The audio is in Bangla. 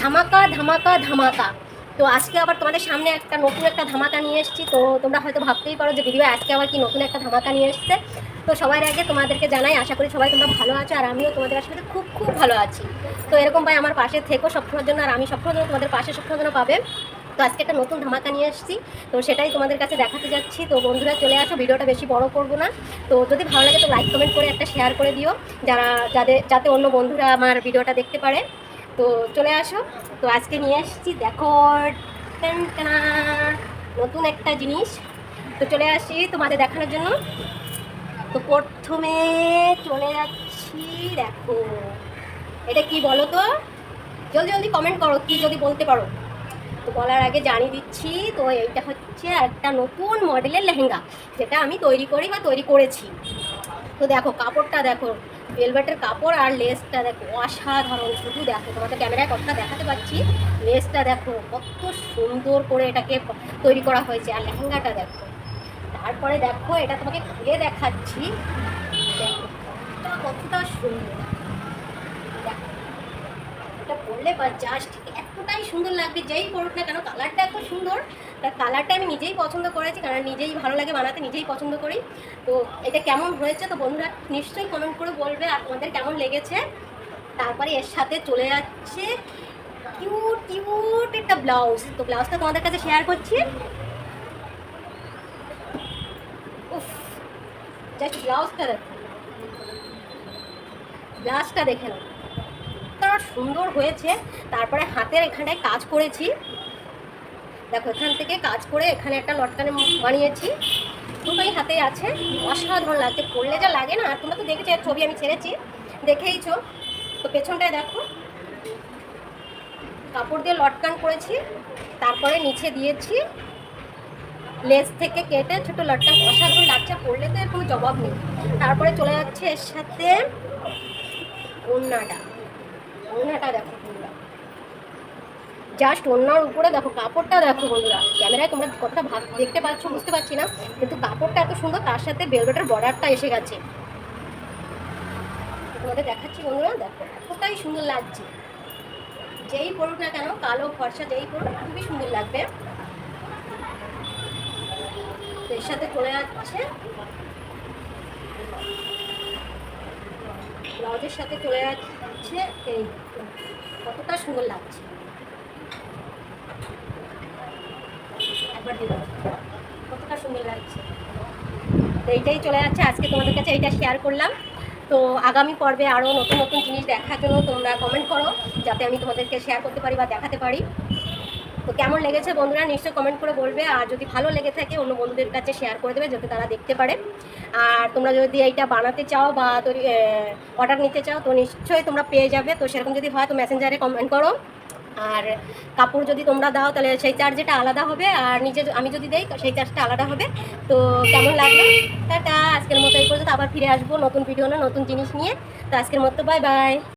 ধামাকা ধামাকা ধামাকা। তো আজকে আবার তোমাদের সামনে একটা নতুন একটা ধামাকা নিয়ে এসেছি। তো তোমরা হয়তো ভাবতেই পারো যে দিদিভাই আজকে আবার কি নতুন একটা ধামাকা নিয়ে এসছে। তো সবার আগে তোমাদেরকে জানাই, আশা করি সবাই তোমরা ভালো আছো, আর আমিও তোমাদের আসলে খুব খুব ভালো আছি। তো এরকম ভাই আমার পাশে থেকো সবসময়ের জন্য, আর আমি সবসময়ের জন্য তোমাদের পাশে সবসময়ের জন্য পাবে। তো আজকে একটা নতুন ধামাকা নিয়ে এসেছি, তো সেটাই তোমাদের কাছে দেখাতে যাচ্ছি। তো বন্ধুরা চলে আসো, ভিডিওটা বেশি বড় করবো না। তো যদি ভালো লাগে তো লাইক কমেন্ট করে একটা শেয়ার করে দিও, যাতে অন্য বন্ধুরা আমার ভিডিওটা দেখতে পারে। তো চলে আসো। তো আজকে নিয়ে এসেছি, দেখো টানটানা, নতুন একটা জিনিস। তো চলে আসি তোমাদের দেখানোর জন্য। তো প্রথমে চলে যাচ্ছি, দেখো এটা কি বলো তো, জলদি জলদি কমেন্ট করো কি যদি বলতে পারো। তো বলার আগে জানিয়ে দিচ্ছি, তো এইটা হচ্ছে একটা নতুন মডেলের লেহেঙ্গা, যেটা আমি তৈরি করেছি। তো দেখো কাপড়টা দেখো, ভেলভেটের কাপড়, আর লেসটা দেখো অসাধারণ। শুধু দেখো, তোমাদের ক্যামেরায় কতটা দেখাতে পাচ্ছি, লেসটা দেখো কত সুন্দর করে এটাকে তৈরি করা হয়েছে, আর লেহেঙ্গাটা দেখো। তারপরে দেখো এটা তোমাকে খুলে দেখাচ্ছি, দেখো কতটা সুন্দর। দেখো এটা পরলে বা জাস্ট এতটাই সুন্দর লাগবে, যেই পরুক না কেন। কালারটা এত সুন্দর, তার কালারটা আমি নিজেই পছন্দ করেছি, কারণ নিজেই ভালো লাগে বানাতে, নিজেই পছন্দ করি। তো এটা কেমন হয়েছে তো বন্ধুরা নিশ্চয়ই কমেন্ট করে বলবে, আর তোমাদের কেমন লেগেছে। তারপরে এর সাথে চলে যাচ্ছে কিউট কিউট একটা ব্লাউজ। তো ব্লাউজটা তোমাদের কাছে শেয়ার করছি। উফ, জাস্ট ব্লাউজটা দেখো, ব্লাউজটা দেখে নাও কতটা সুন্দর হয়েছে। তারপরে হাতের এখানটায় কাজ করেছি, দেখো এখান থেকে কাজ করে এখানে একটা লটকানে বানিয়েছি, দুটোই হাতে আছে। অসাধারণ লাগছে, পরলে যা লাগে না। আর তোমরা তো দেখেছো, এর ছবি আমি ছেড়েছি, দেখেইছো। তো পেছনটায় দেখো কাপড় দিয়ে লটকান করেছি, তারপরে নিচে দিয়েছি লেস থেকে কেটে ছোট লটকান। অসাধারণ লাগছে, পরলে তো এর কোনো জবাব নেই। তারপরে চলে যাচ্ছে এর সাথে ওড়নাটা। ওড়নাটা দেখো বন্ধুরা, জাস্ট ওড়নার উপরে দেখো কাপড়টা দেখো বন্ধুরা। ক্যামেরায় তোমরা কতটা দেখতে পাচ্ছ বুঝতে পারছি না, কিন্তু কাপড়টা এত সুন্দর, তার সাথে ভেলভেটের বর্ডারটা এসে গেছে। তোমাদের দেখাচ্ছি বন্ধুরা, দেখো এতটাই সুন্দর লাগছে। যেই পড়ুক না কেন, কালো ফর্সা যেই পড়ুক, খুবই সুন্দর লাগবে। এর সাথে চলে যাচ্ছে ব্লাউজের সাথে চলে যাচ্ছে এই, কতটা সুন্দর লাগছে একবার দিন, কতটা সুন্দর লাগছে। তো এইটাই চলে যাচ্ছে, আজকে তোমাদের কাছে এইটা শেয়ার করলাম। তো আগামী পর্বে আরও নতুন নতুন জিনিস দেখার জন্য তোমরা কমেন্ট করো, যাতে আমি তোমাদেরকে শেয়ার করতে পারি বা দেখাতে পারি। তো কেমন লেগেছে বন্ধুরা নিশ্চয়ই কমেন্ট করে বলবে, আর যদি ভালো লেগে থাকে অন্য বন্ধুদের কাছে শেয়ার করে দেবে, যাতে তারা দেখতে পারে। আর তোমরা যদি এইটা বানাতে চাও বা অর্ডার নিতে চাও, তো নিশ্চয়ই তোমরা পেয়ে যাবে। তো সেরকম যদি হয় তো মেসেঞ্জারে কমেন্ট করো। আর কাপড় যদি তোমরা দাও তাহলে সেই চার্জটা আলাদা হবে, আর আমি যদি দেই সেই চার্জটা আলাদা হবে। তো কেমন লাগলো, টাটা। আজকের মতো এই পর্যন্ত, আবার ফিরে আসবো নতুন ভিডিও না নতুন জিনিস নিয়ে। তো আজকের মতো বাই বাই।